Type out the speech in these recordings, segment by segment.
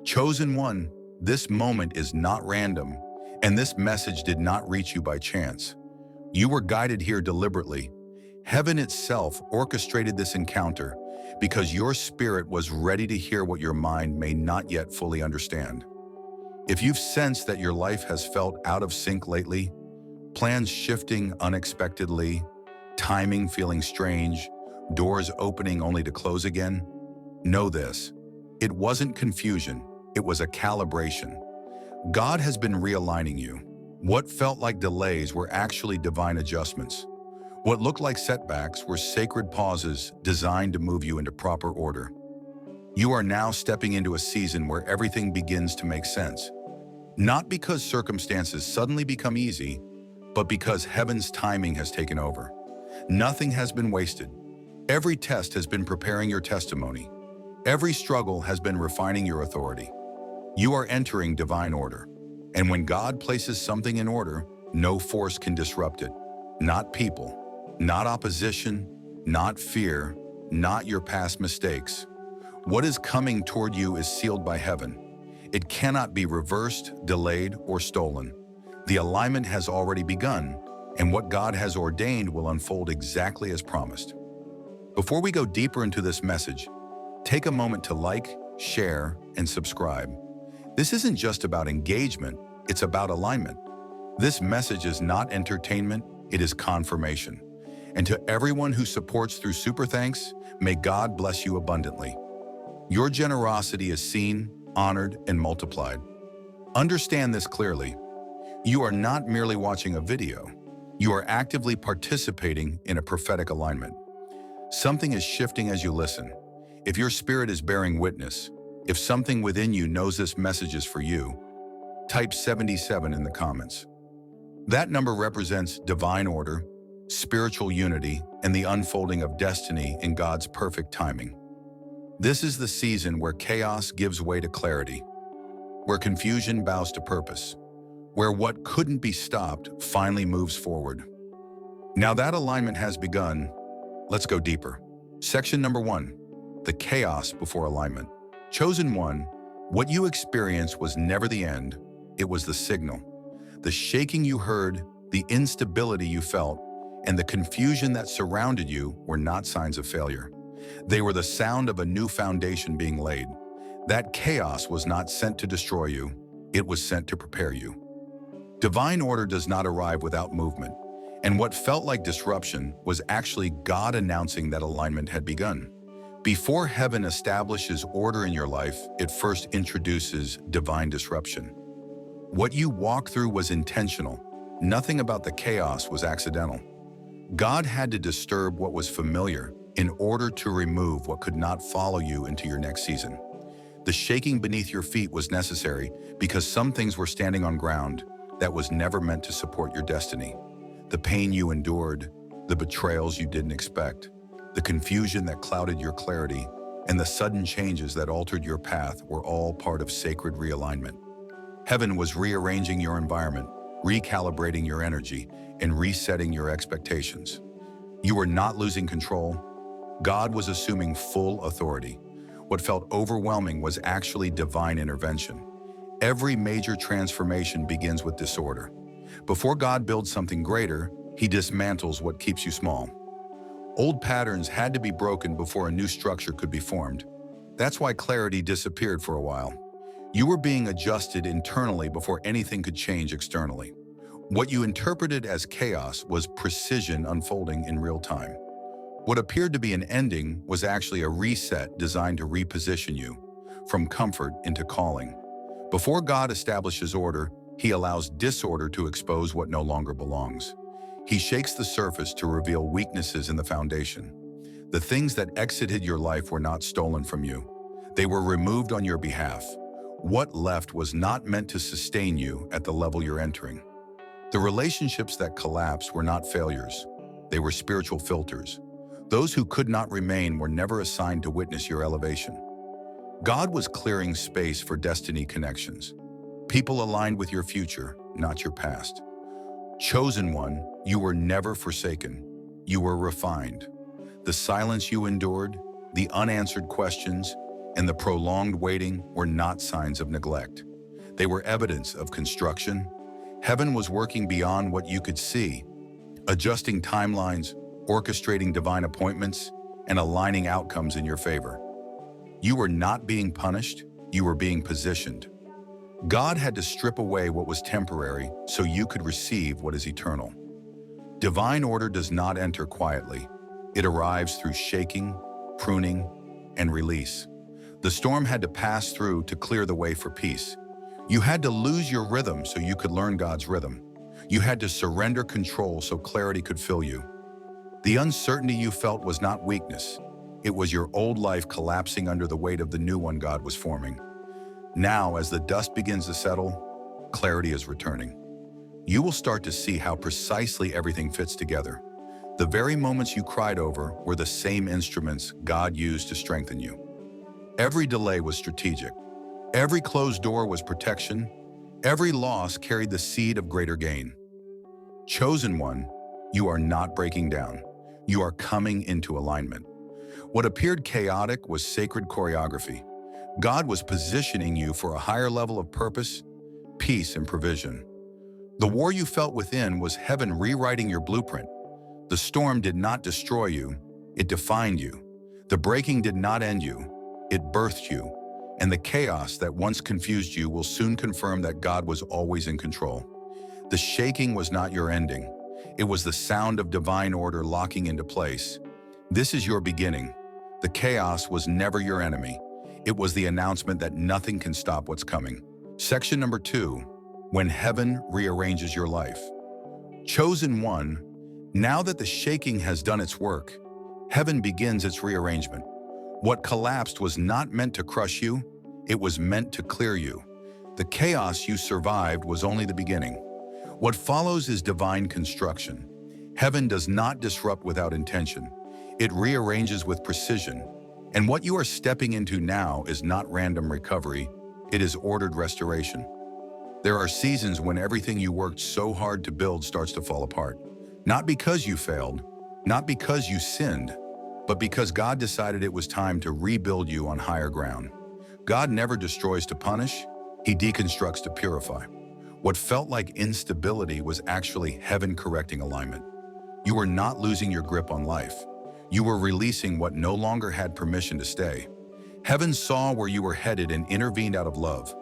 Chosen one, this moment is not random, and this message did not reach you by chance. You were guided here deliberately. Heaven itself orchestrated this encounter because your spirit was ready to hear what your mind may not yet fully understand. If you've sensed that your life has felt out of sync lately, plans shifting unexpectedly, timing feeling strange, doors opening only to close again, know this. It wasn't confusion, it was a calibration. God has been realigning you. What felt like delays were actually divine adjustments. What looked like setbacks were sacred pauses designed to move you into proper order. You are now stepping into a season where everything begins to make sense. Not because circumstances suddenly become easy, but because heaven's timing has taken over. Nothing has been wasted. Every test has been preparing your testimony. Every struggle has been refining your authority. You are entering divine order. And when God places something in order, no force can disrupt it. Not people, not opposition, not fear, not your past mistakes. What is coming toward you is sealed by heaven. It cannot be reversed, delayed, or stolen. The alignment has already begun, and what God has ordained will unfold exactly as promised. Before we go deeper into this message, take a moment to like, share, and subscribe. This isn't just about engagement, it's about alignment. This message is not entertainment, it is confirmation. And to everyone who supports through Super Thanks, may God bless you abundantly. Your generosity is seen, honored, and multiplied. Understand this clearly. You are not merely watching a video. You are actively participating in a prophetic alignment. Something is shifting as you listen. If your spirit is bearing witness, if something within you knows this message is for you, type 77 in the comments. That number represents divine order, spiritual unity, and the unfolding of destiny in God's perfect timing. This is the season where chaos gives way to clarity, where confusion bows to purpose, where what couldn't be stopped finally moves forward. Now that alignment has begun, let's go deeper. Section number 1, the chaos before alignment. Chosen one, what you experienced was never the end, it was the signal. The shaking you heard, the instability you felt, and the confusion that surrounded you were not signs of failure. They were the sound of a new foundation being laid. That chaos was not sent to destroy you, it was sent to prepare you. Divine order does not arrive without movement, and what felt like disruption was actually God announcing that alignment had begun. Before heaven establishes order in your life, it first introduces divine disruption. What you walked through was intentional. Nothing about the chaos was accidental. God had to disturb what was familiar in order to remove what could not follow you into your next season. The shaking beneath your feet was necessary because some things were standing on ground that was never meant to support your destiny. The pain you endured, the betrayals you didn't expect, the confusion that clouded your clarity, and the sudden changes that altered your path were all part of sacred realignment. Heaven was rearranging your environment, recalibrating your energy, and resetting your expectations. You were not losing control. God was assuming full authority. What felt overwhelming was actually divine intervention. Every major transformation begins with disorder. Before God builds something greater, He dismantles what keeps you small. Old patterns had to be broken before a new structure could be formed. That's why clarity disappeared for a while. You were being adjusted internally before anything could change externally. What you interpreted as chaos was precision unfolding in real time. What appeared to be an ending was actually a reset designed to reposition you from comfort into calling. Before God establishes order, He allows disorder to expose what no longer belongs. He shakes the surface to reveal weaknesses in the foundation. The things that exited your life were not stolen from you. They were removed on your behalf. What left was not meant to sustain you at the level you're entering. The relationships that collapsed were not failures. They were spiritual filters. Those who could not remain were never assigned to witness your elevation. God was clearing space for destiny connections. People aligned with your future, not your past. Chosen one, you were never forsaken. You were refined. The silence you endured, the unanswered questions, and the prolonged waiting were not signs of neglect. They were evidence of construction. Heaven was working beyond what you could see, adjusting timelines, orchestrating divine appointments, and aligning outcomes in your favor. You were not being punished, you were being positioned. God had to strip away what was temporary so you could receive what is eternal. Divine order does not enter quietly. It arrives through shaking, pruning, and release. The storm had to pass through to clear the way for peace. You had to lose your rhythm so you could learn God's rhythm. You had to surrender control so clarity could fill you. The uncertainty you felt was not weakness. It was your old life collapsing under the weight of the new one God was forming. Now, as the dust begins to settle, clarity is returning. You will start to see how precisely everything fits together. The very moments you cried over were the same instruments God used to strengthen you. Every delay was strategic. Every closed door was protection. Every loss carried the seed of greater gain. Chosen one, you are not breaking down. You are coming into alignment. What appeared chaotic was sacred choreography. God was positioning you for a higher level of purpose, peace, and provision. The war you felt within was heaven rewriting your blueprint. The storm did not destroy you, it defined you. The breaking did not end you, it birthed you. And the chaos that once confused you will soon confirm that God was always in control. The shaking was not your ending. It was the sound of divine order locking into place. This is your beginning. The chaos was never your enemy. It was the announcement that nothing can stop what's coming. Section number 2, when heaven rearranges your life. Chosen one, now that the shaking has done its work, heaven begins its rearrangement. What collapsed was not meant to crush you, it was meant to clear you. The chaos you survived was only the beginning. What follows is divine construction. Heaven does not disrupt without intention. It rearranges with precision. And what you are stepping into now is not random recovery, it is ordered restoration. There are seasons when everything you worked so hard to build starts to fall apart. Not because you failed, not because you sinned, but because God decided it was time to rebuild you on higher ground. God never destroys to punish, He deconstructs to purify. What felt like instability was actually heaven correcting alignment. You were not losing your grip on life. You were releasing what no longer had permission to stay. Heaven saw where you were headed and intervened out of love.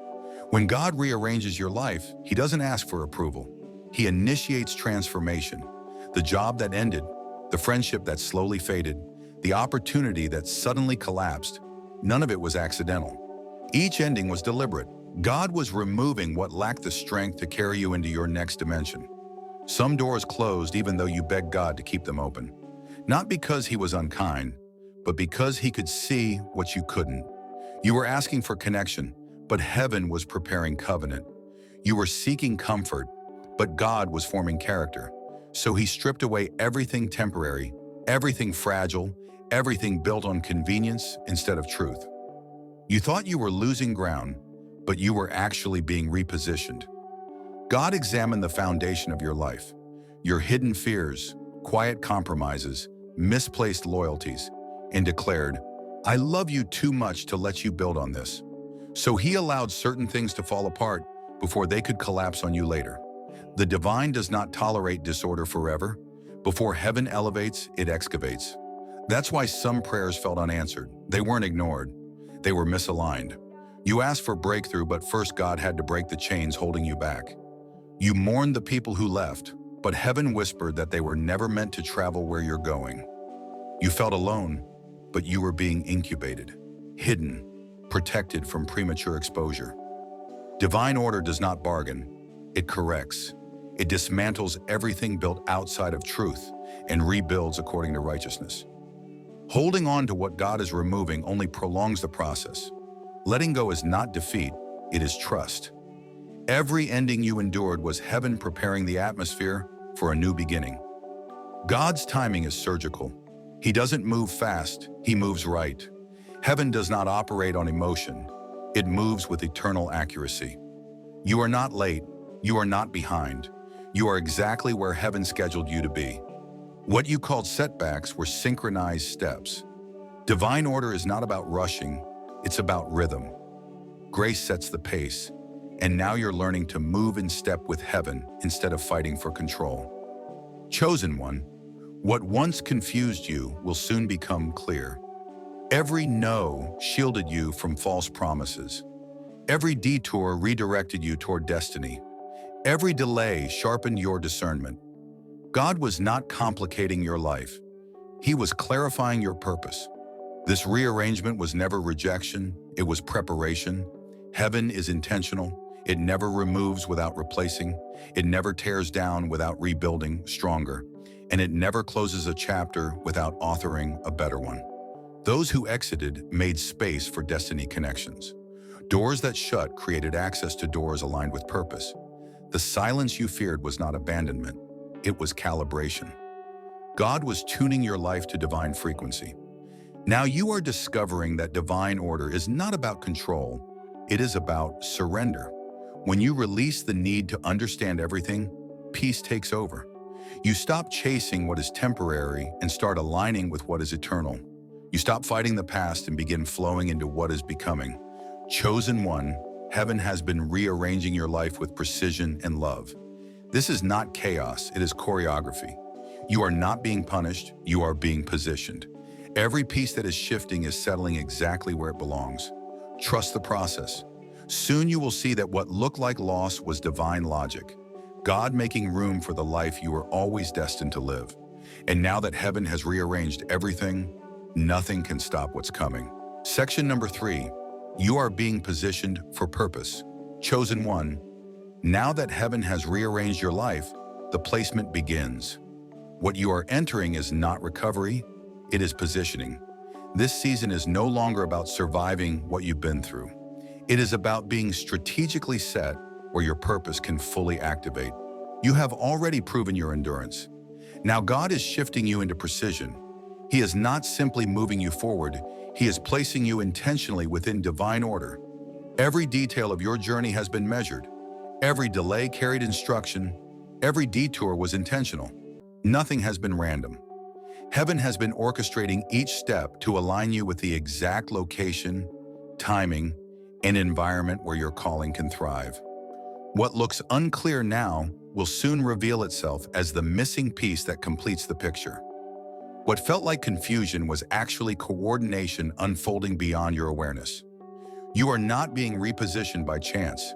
When God rearranges your life, He doesn't ask for approval. He initiates transformation. The job that ended, the friendship that slowly faded, the opportunity that suddenly collapsed, none of it was accidental. Each ending was deliberate. God was removing what lacked the strength to carry you into your next dimension. Some doors closed even though you begged God to keep them open. Not because He was unkind, but because He could see what you couldn't. You were asking for connection, but heaven was preparing covenant. You were seeking comfort, but God was forming character. So He stripped away everything temporary, everything fragile, everything built on convenience instead of truth. You thought you were losing ground, but you were actually being repositioned. God examined the foundation of your life, your hidden fears, quiet compromises, misplaced loyalties, and declared, I love you too much to let you build on this. So He allowed certain things to fall apart before they could collapse on you later. The divine does not tolerate disorder forever. Before heaven elevates, it excavates. That's why some prayers felt unanswered. They weren't ignored. They were misaligned. You asked for breakthrough, but first God had to break the chains holding you back. You mourned the people who left, but heaven whispered that they were never meant to travel where you're going. You felt alone, but you were being incubated, hidden, protected from premature exposure. Divine order does not bargain, it corrects. It dismantles everything built outside of truth and rebuilds according to righteousness. Holding on to what God is removing only prolongs the process. Letting go is not defeat, it is trust. Every ending you endured was heaven preparing the atmosphere for a new beginning. God's timing is surgical. He doesn't move fast, He moves right. Heaven does not operate on emotion. It moves with eternal accuracy. You are not late. You are not behind. You are exactly where heaven scheduled you to be. What you called setbacks were synchronized steps. Divine order is not about rushing. It's about rhythm. Grace sets the pace, and now you're learning to move in step with heaven instead of fighting for control. Chosen one, what once confused you will soon become clear. Every no shielded you from false promises. Every detour redirected you toward destiny. Every delay sharpened your discernment. God was not complicating your life. He was clarifying your purpose. This rearrangement was never rejection, it was preparation. Heaven is intentional. It never removes without replacing. It never tears down without rebuilding stronger. And it never closes a chapter without authoring a better one. Those who exited made space for destiny connections. Doors that shut created access to doors aligned with purpose. The silence you feared was not abandonment. It was calibration. God was tuning your life to divine frequency. Now you are discovering that divine order is not about control. It is about surrender. When you release the need to understand everything, peace takes over. You stop chasing what is temporary and start aligning with what is eternal. You stop fighting the past and begin flowing into what is becoming. Chosen one, heaven has been rearranging your life with precision and love. This is not chaos, it is choreography. You are not being punished, you are being positioned. Every piece that is shifting is settling exactly where it belongs. Trust the process. Soon you will see that what looked like loss was divine logic. God making room for the life you were always destined to live. And now that heaven has rearranged everything, nothing can stop what's coming. Section number 3, you are being positioned for purpose. Chosen one, now that heaven has rearranged your life, the placement begins. What you are entering is not recovery, it is positioning. This season is no longer about surviving what you've been through. It is about being strategically set where your purpose can fully activate. You have already proven your endurance. Now God is shifting you into precision. He is not simply moving you forward, He is placing you intentionally within divine order. Every detail of your journey has been measured. Every delay carried instruction. Every detour was intentional. Nothing has been random. Heaven has been orchestrating each step to align you with the exact location, timing, and environment where your calling can thrive. What looks unclear now will soon reveal itself as the missing piece that completes the picture. What felt like confusion was actually coordination unfolding beyond your awareness. You are not being repositioned by chance.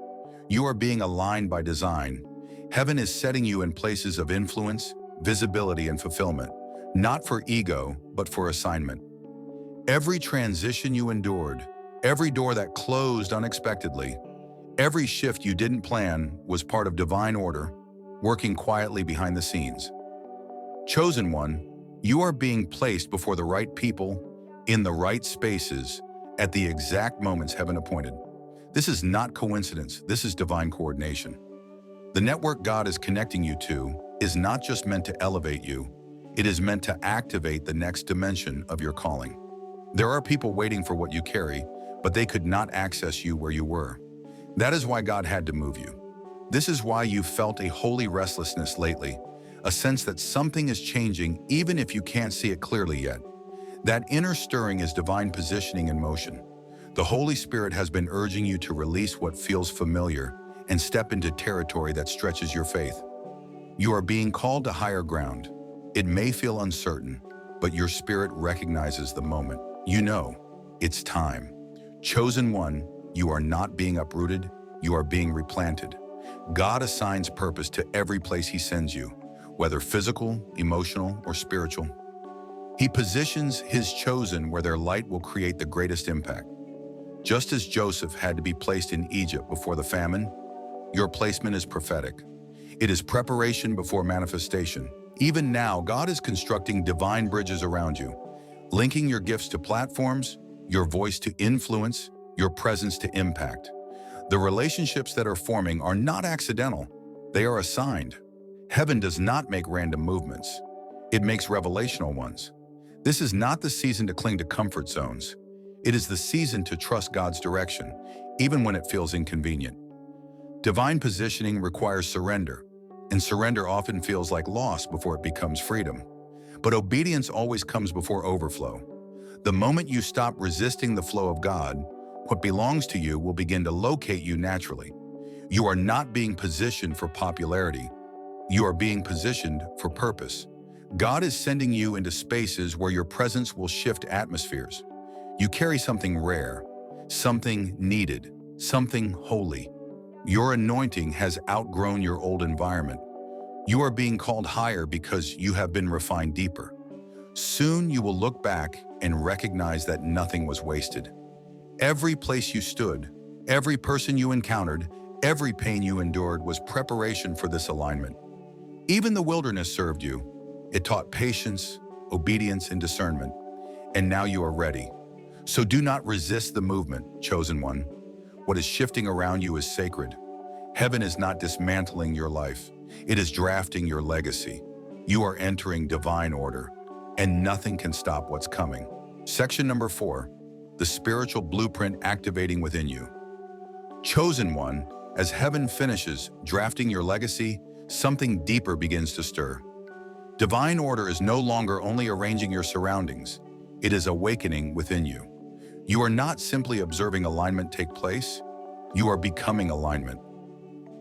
You are being aligned by design. Heaven is setting you in places of influence, visibility, and fulfillment, not for ego, but for assignment. Every transition you endured, every door that closed unexpectedly, every shift you didn't plan was part of divine order, working quietly behind the scenes. Chosen one, you are being placed before the right people, in the right spaces, at the exact moments heaven appointed. This is not coincidence, this is divine coordination. The network God is connecting you to is not just meant to elevate you, it is meant to activate the next dimension of your calling. There are people waiting for what you carry, but they could not access you where you were. That is why God had to move you. This is why you felt a holy restlessness lately, a sense that something is changing even if you can't see it clearly yet. That inner stirring is divine positioning in motion. The Holy Spirit has been urging you to release what feels familiar and step into territory that stretches your faith. You are being called to higher ground. It may feel uncertain, but your spirit recognizes the moment. You know, it's time. Chosen one, you are not being uprooted, you are being replanted. God assigns purpose to every place He sends you, whether physical, emotional, or spiritual. He positions His chosen where their light will create the greatest impact. Just as Joseph had to be placed in Egypt before the famine, your placement is prophetic. It is preparation before manifestation. Even now, God is constructing divine bridges around you, linking your gifts to platforms, your voice to influence, your presence to impact. The relationships that are forming are not accidental, they are assigned. Heaven does not make random movements. It makes revelational ones. This is not the season to cling to comfort zones. It is the season to trust God's direction, even when it feels inconvenient. Divine positioning requires surrender, and surrender often feels like loss before it becomes freedom. But obedience always comes before overflow. The moment you stop resisting the flow of God, What belongs to you will begin to locate you naturally. You are not being positioned for popularity. You are being positioned for purpose. God is sending you into spaces where your presence will shift atmospheres. You carry something rare, something needed, something holy. Your anointing has outgrown your old environment. You are being called higher because you have been refined deeper. Soon you will look back and recognize that nothing was wasted. Every place you stood, every person you encountered, every pain you endured was preparation for this alignment. Even the wilderness served you. It taught patience, obedience, and discernment. And now you are ready. So do not resist the movement, chosen one. What is shifting around you is sacred. Heaven is not dismantling your life. It is drafting your legacy. You are entering divine order, and nothing can stop what's coming. Section number 4, the spiritual blueprint activating within you. Chosen one, as heaven finishes drafting your legacy, something deeper begins to stir. Divine order is no longer only arranging your surroundings. It is awakening within you. You are not simply observing alignment take place. You are becoming alignment.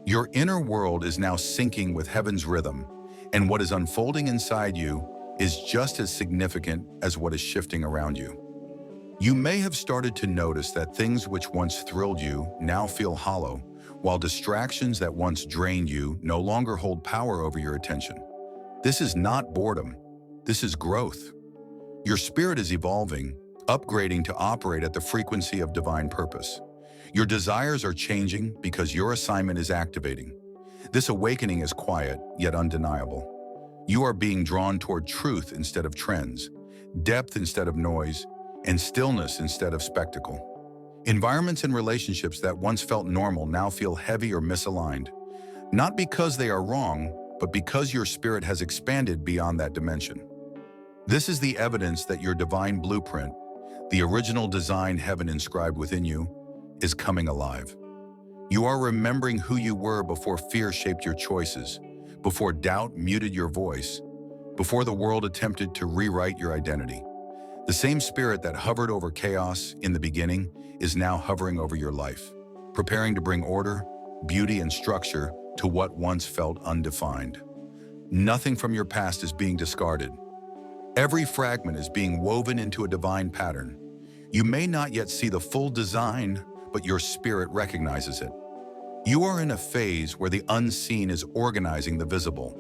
Your inner world is now syncing with heaven's rhythm, and what is unfolding inside you is just as significant as what is shifting around you. You may have started to notice that things which once thrilled you now feel hollow, while distractions that once drained you no longer hold power over your attention. This is not boredom. This is growth. Your spirit is evolving, upgrading to operate at the frequency of divine purpose. Your desires are changing because your assignment is activating. This awakening is quiet, yet undeniable. You are being drawn toward truth instead of trends, depth instead of noise, and stillness instead of spectacle. Environments and relationships that once felt normal now feel heavy or misaligned, not because they are wrong, but because your spirit has expanded beyond that dimension. This is the evidence that your divine blueprint, the original design heaven inscribed within you, is coming alive. You are remembering who you were before fear shaped your choices, before doubt muted your voice, before the world attempted to rewrite your identity. The same spirit that hovered over chaos in the beginning is now hovering over your life, preparing to bring order, beauty, and structure to what once felt undefined. Nothing from your past is being discarded. Every fragment is being woven into a divine pattern. You may not yet see the full design, but your spirit recognizes it. You are in a phase where the unseen is organizing the visible,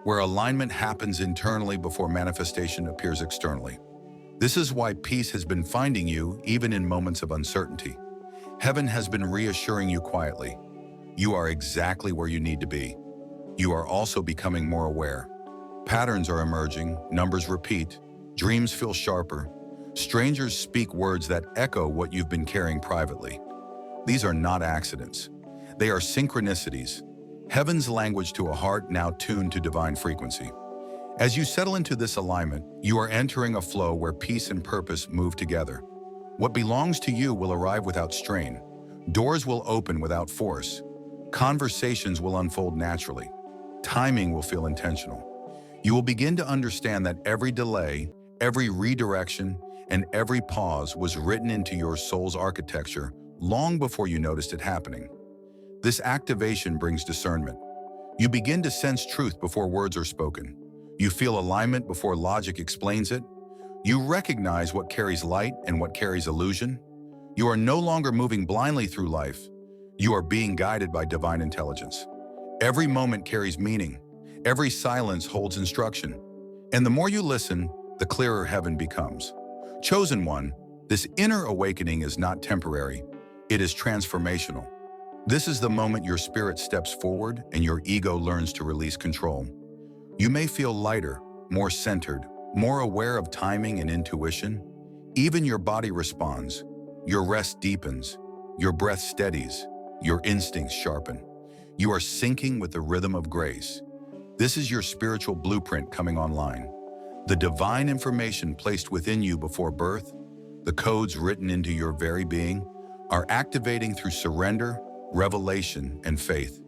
where alignment happens internally before manifestation appears externally. This is why peace has been finding you even in moments of uncertainty. Heaven has been reassuring you quietly. You are exactly where you need to be. You are also becoming more aware. Patterns are emerging, numbers repeat, dreams feel sharper. Strangers speak words that echo what you've been carrying privately. These are not accidents. They are synchronicities, heaven's language to a heart now tuned to divine frequency. As you settle into this alignment, you are entering a flow where peace and purpose move together. What belongs to you will arrive without strain. Doors will open without force. Conversations will unfold naturally. Timing will feel intentional. You will begin to understand that every delay, every redirection, and every pause was written into your soul's architecture long before you noticed it happening. This activation brings discernment. You begin to sense truth before words are spoken. You feel alignment before logic explains it. You recognize what carries light and what carries illusion. You are no longer moving blindly through life. You are being guided by divine intelligence. Every moment carries meaning. Every silence holds instruction. And the more you listen, the clearer heaven becomes. Chosen one, this inner awakening is not temporary. It is transformational. This is the moment your spirit steps forward and your ego learns to release control. You may feel lighter, more centered, more aware of timing and intuition. Even your body responds. Your rest deepens. Your breath steadies. Your instincts sharpen. You are syncing with the rhythm of grace. This is your spiritual blueprint coming online. The divine information placed within you before birth, the codes written into your very being, are activating through surrender, revelation, and faith.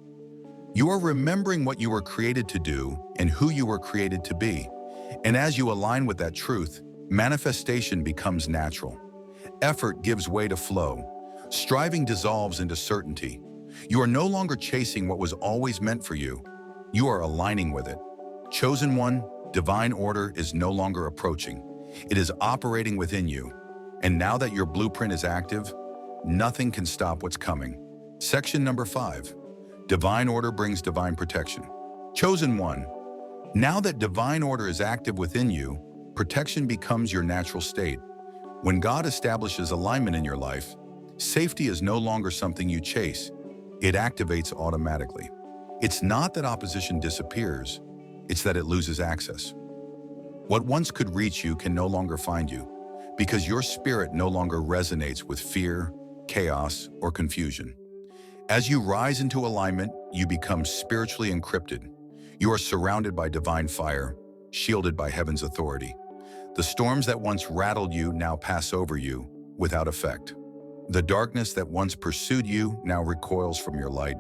You are remembering what you were created to do and who you were created to be. And as you align with that truth, manifestation becomes natural. Effort gives way to flow. Striving dissolves into certainty. You are no longer chasing what was always meant for you. You are aligning with it. Chosen one, divine order is no longer approaching. It is operating within you. And now that your blueprint is active, nothing can stop what's coming. Section number 5. Divine order brings divine protection. Chosen one, now that divine order is active within you, protection becomes your natural state. When God establishes alignment in your life, safety is no longer something you chase. It activates automatically. It's not that opposition disappears, it's that it loses access. What once could reach you can no longer find you, because your spirit no longer resonates with fear, chaos, or confusion. As you rise into alignment, you become spiritually encrypted. You are surrounded by divine fire, shielded by heaven's authority. The storms that once rattled you now pass over you without effect. The darkness that once pursued you now recoils from your light.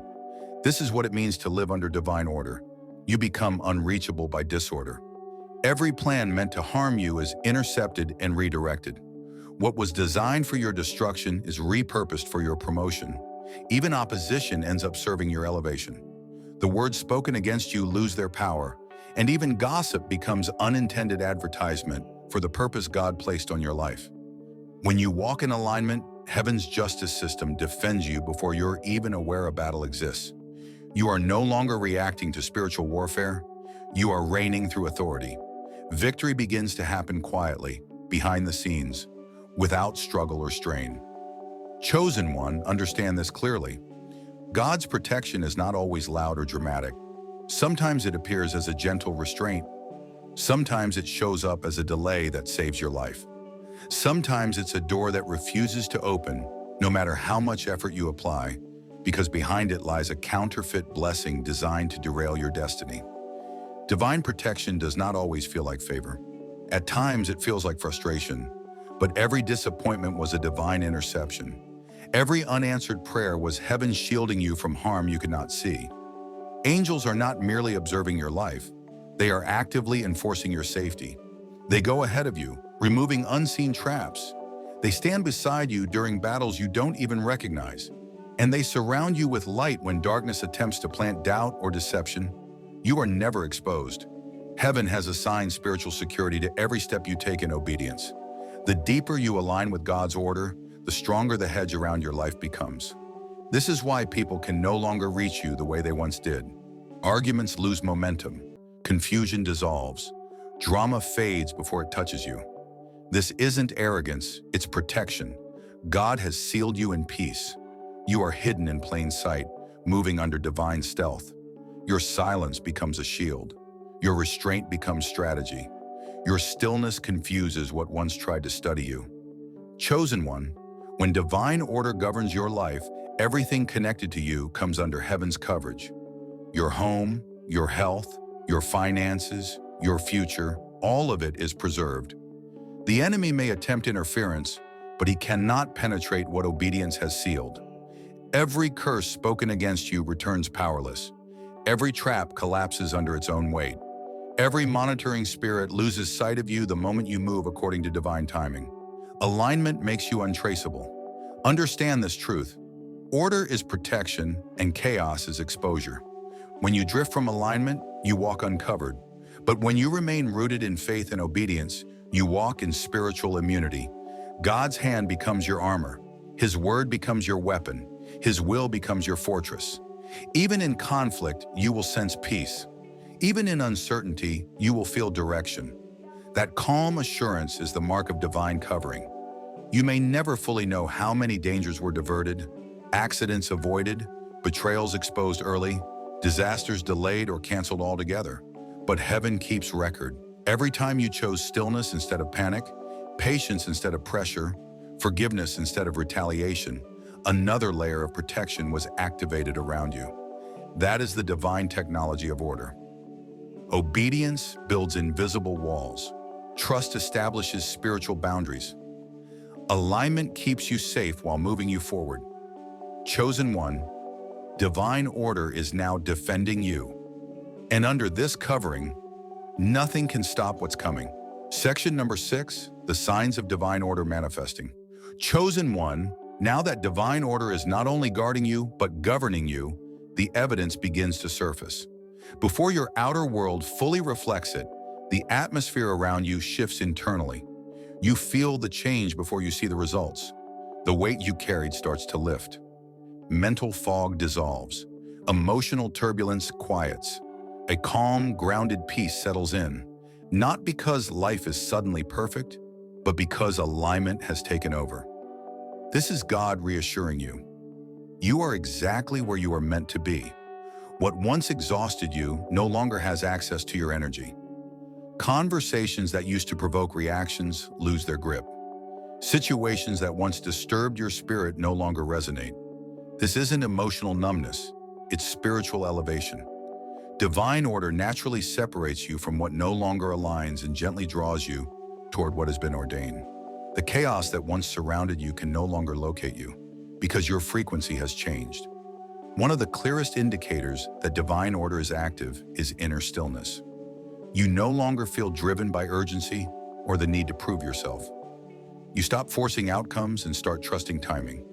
This is what it means to live under divine order. You become unreachable by disorder. Every plan meant to harm you is intercepted and redirected. What was designed for your destruction is repurposed for your promotion. Even opposition ends up serving your elevation. The words spoken against you lose their power, and even gossip becomes unintended advertisement for the purpose God placed on your life. When you walk in alignment, heaven's justice system defends you before you're even aware a battle exists. You are no longer reacting to spiritual warfare. You are reigning through authority. Victory begins to happen quietly, behind the scenes, without struggle or strain. Chosen one, understand this clearly. God's protection is not always loud or dramatic. Sometimes it appears as a gentle restraint. Sometimes it shows up as a delay that saves your life. Sometimes it's a door that refuses to open, no matter how much effort you apply, because behind it lies a counterfeit blessing designed to derail your destiny. Divine protection does not always feel like favor. At times it feels like frustration, but every disappointment was a divine interception. Every unanswered prayer was heaven shielding you from harm you could not see. Angels are not merely observing your life, they are actively enforcing your safety. They go ahead of you, removing unseen traps. They stand beside you during battles you don't even recognize. And they surround you with light when darkness attempts to plant doubt or deception. You are never exposed. Heaven has assigned spiritual security to every step you take in obedience. The deeper you align with God's order, the stronger the hedge around your life becomes. This is why people can no longer reach you the way they once did. Arguments lose momentum. Confusion dissolves. Drama fades before it touches you. This isn't arrogance, it's protection. God has sealed you in peace. You are hidden in plain sight, moving under divine stealth. Your silence becomes a shield. Your restraint becomes strategy. Your stillness confuses what once tried to study you. Chosen one, when divine order governs your life, everything connected to you comes under heaven's coverage. Your home, your health, your finances, your future, all of it is preserved. The enemy may attempt interference, but he cannot penetrate what obedience has sealed. Every curse spoken against you returns powerless. Every trap collapses under its own weight. Every monitoring spirit loses sight of you the moment you move according to divine timing. Alignment makes you untraceable. Understand this truth. Order is protection and chaos is exposure. When you drift from alignment, you walk uncovered. But when you remain rooted in faith and obedience, you walk in spiritual immunity. God's hand becomes your armor. His word becomes your weapon. His will becomes your fortress. Even in conflict, you will sense peace. Even in uncertainty, you will feel direction. That calm assurance is the mark of divine covering. You may never fully know how many dangers were diverted, accidents avoided, betrayals exposed early, disasters delayed or canceled altogether. But heaven keeps record. Every time you chose stillness instead of panic, patience instead of pressure, forgiveness instead of retaliation, another layer of protection was activated around you. That is the divine technology of order. Obedience builds invisible walls. Trust establishes spiritual boundaries. Alignment keeps you safe while moving you forward. Chosen one, divine order is now defending you. And under this covering, nothing can stop what's coming. Section number 6, the signs of divine order manifesting. Chosen one, Now that divine order is not only guarding you, but governing you, the evidence begins to surface. Before your outer world fully reflects it, the atmosphere around you shifts internally. You feel the change before you see the results. The weight you carried starts to lift. Mental fog dissolves. Emotional turbulence quiets. A calm, grounded peace settles in, not because life is suddenly perfect, but because alignment has taken over. This is God reassuring you. You are exactly where you are meant to be. What once exhausted you no longer has access to your energy. Conversations that used to provoke reactions lose their grip. Situations that once disturbed your spirit no longer resonate. This isn't emotional numbness, it's spiritual elevation. Divine order naturally separates you from what no longer aligns and gently draws you toward what has been ordained. The chaos that once surrounded you can no longer locate you because your frequency has changed. One of the clearest indicators that divine order is active is inner stillness. You no longer feel driven by urgency or the need to prove yourself. You stop forcing outcomes and start trusting timing.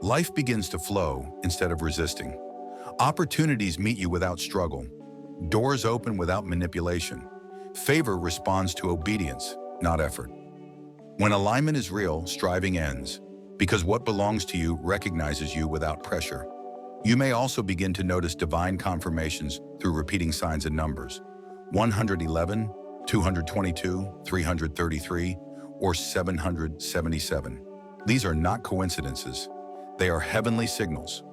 Life begins to flow instead of resisting. Opportunities meet you without struggle. Doors open without manipulation. Favor responds to obedience, not effort. When alignment is real, striving ends, because what belongs to you recognizes you without pressure. You may also begin to notice divine confirmations through repeating signs and numbers. 111, 222, 333, or 777. These are not coincidences. They are heavenly signals.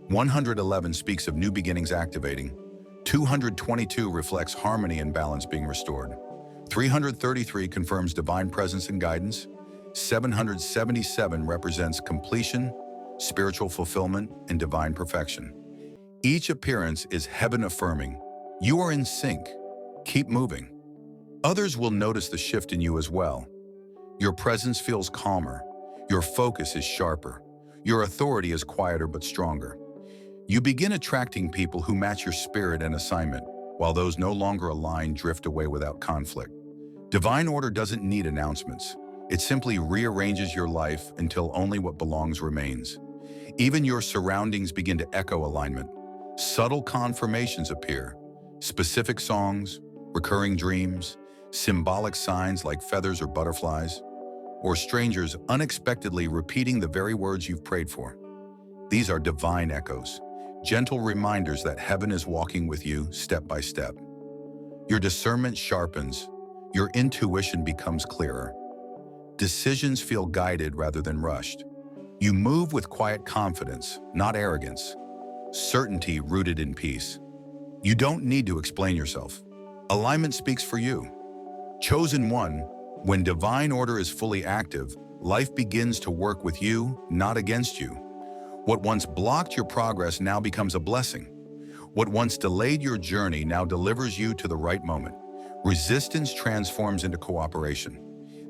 111 speaks of new beginnings activating. 222 reflects harmony and balance being restored. 333 confirms divine presence and guidance. 777 represents completion, spiritual fulfillment, and divine perfection. Each appearance is heaven affirming. You are in sync. Keep moving. Others will notice the shift in you as well. Your presence feels calmer. Your focus is sharper. Your authority is quieter but stronger. You begin attracting people who match your spirit and assignment, while those no longer aligned drift away without conflict. Divine order doesn't need announcements. It simply rearranges your life until only what belongs remains. Even your surroundings begin to echo alignment. Subtle confirmations appear. Specific songs, recurring dreams, symbolic signs like feathers or butterflies, or strangers unexpectedly repeating the very words you've prayed for. These are divine echoes, gentle reminders that heaven is walking with you step by step. Your discernment sharpens, your intuition becomes clearer. Decisions feel guided rather than rushed. You move with quiet confidence, not arrogance. Certainty rooted in peace. You don't need to explain yourself. Alignment speaks for you. Chosen one, when divine order is fully active, life begins to work with you, not against you. What once blocked your progress now becomes a blessing. What once delayed your journey now delivers you to the right moment. Resistance transforms into cooperation.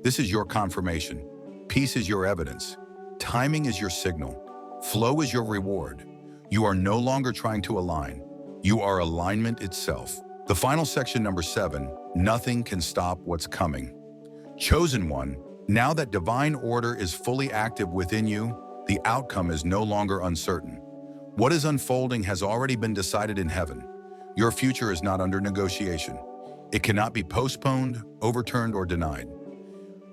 This is your confirmation. Peace is your evidence. Timing is your signal. Flow is your reward. You are no longer trying to align. You are alignment itself. The final section, number 7, nothing can stop what's coming. Chosen one, now that divine order is fully active within you, the outcome is no longer uncertain. What is unfolding has already been decided in heaven. Your future is not under negotiation. It cannot be postponed, overturned, or denied.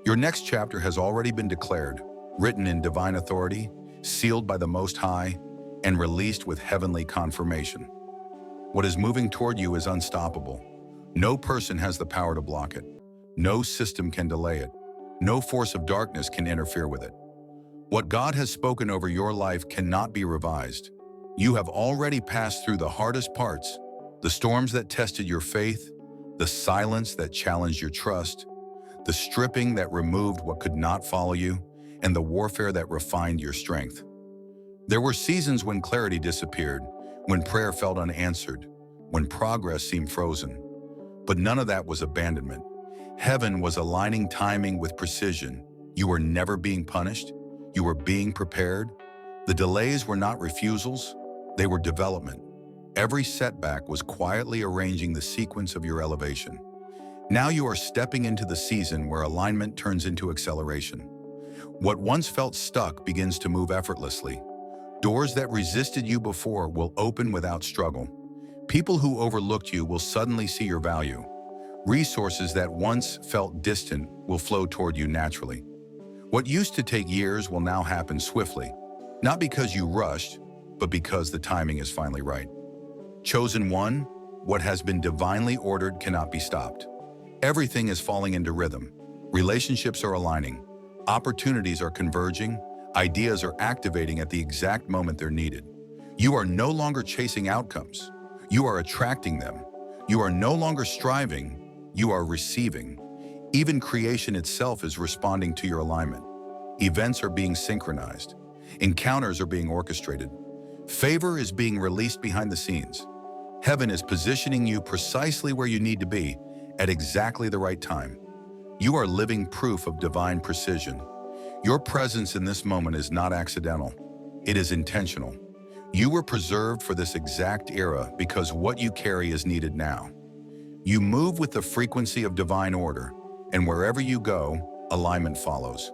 Your next chapter has already been declared, written in divine authority, sealed by the Most High, and released with heavenly confirmation. What is moving toward you is unstoppable. No person has the power to block it. No system can delay it. No force of darkness can interfere with it. What God has spoken over your life cannot be revised. You have already passed through the hardest parts, the storms that tested your faith, the silence that challenged your trust, the stripping that removed what could not follow you, and the warfare that refined your strength. There were seasons when clarity disappeared, when prayer felt unanswered, when progress seemed frozen. But none of that was abandonment. Heaven was aligning timing with precision. You were never being punished. You were being prepared. The delays were not refusals. They were development. Every setback was quietly arranging the sequence of your elevation. Now you are stepping into the season where alignment turns into acceleration. What once felt stuck begins to move effortlessly. Doors that resisted you before will open without struggle. People who overlooked you will suddenly see your value. Resources that once felt distant will flow toward you naturally. What used to take years will now happen swiftly, not because you rushed, but because the timing is finally right. Chosen one, what has been divinely ordered cannot be stopped. Everything is falling into rhythm. Relationships are aligning. Opportunities are converging. Ideas are activating at the exact moment they're needed. You are no longer chasing outcomes. You are attracting them. You are no longer striving. You are receiving. Even creation itself is responding to your alignment. Events are being synchronized. Encounters are being orchestrated. Favor is being released behind the scenes. Heaven is positioning you precisely where you need to be at exactly the right time. You are living proof of divine precision. Your presence in this moment is not accidental. It is intentional. You were preserved for this exact era because what you carry is needed now. You move with the frequency of divine order, and wherever you go, alignment follows.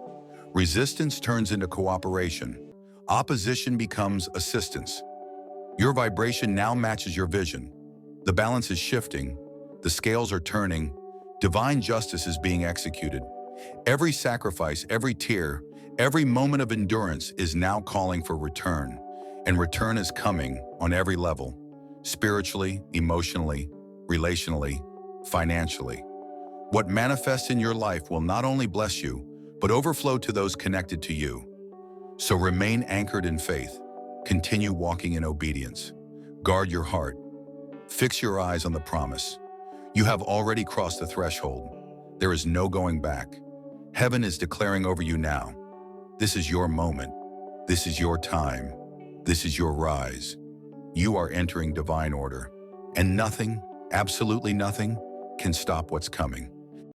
Resistance turns into cooperation. Opposition becomes assistance. Your vibration now matches your vision. The balance is shifting. The scales are turning. Divine justice is being executed. Every sacrifice, every tear, every moment of endurance is now calling for return. And return is coming on every level, spiritually, emotionally, relationally, financially. What manifests in your life will not only bless you, but overflow to those connected to you. So remain anchored in faith. Continue walking in obedience. Guard your heart. Fix your eyes on the promise. You have already crossed the threshold. There is no going back. Heaven is declaring over you now. This is your moment. This is your time. This is your rise. You are entering divine order. And nothing, absolutely nothing, can stop what's coming.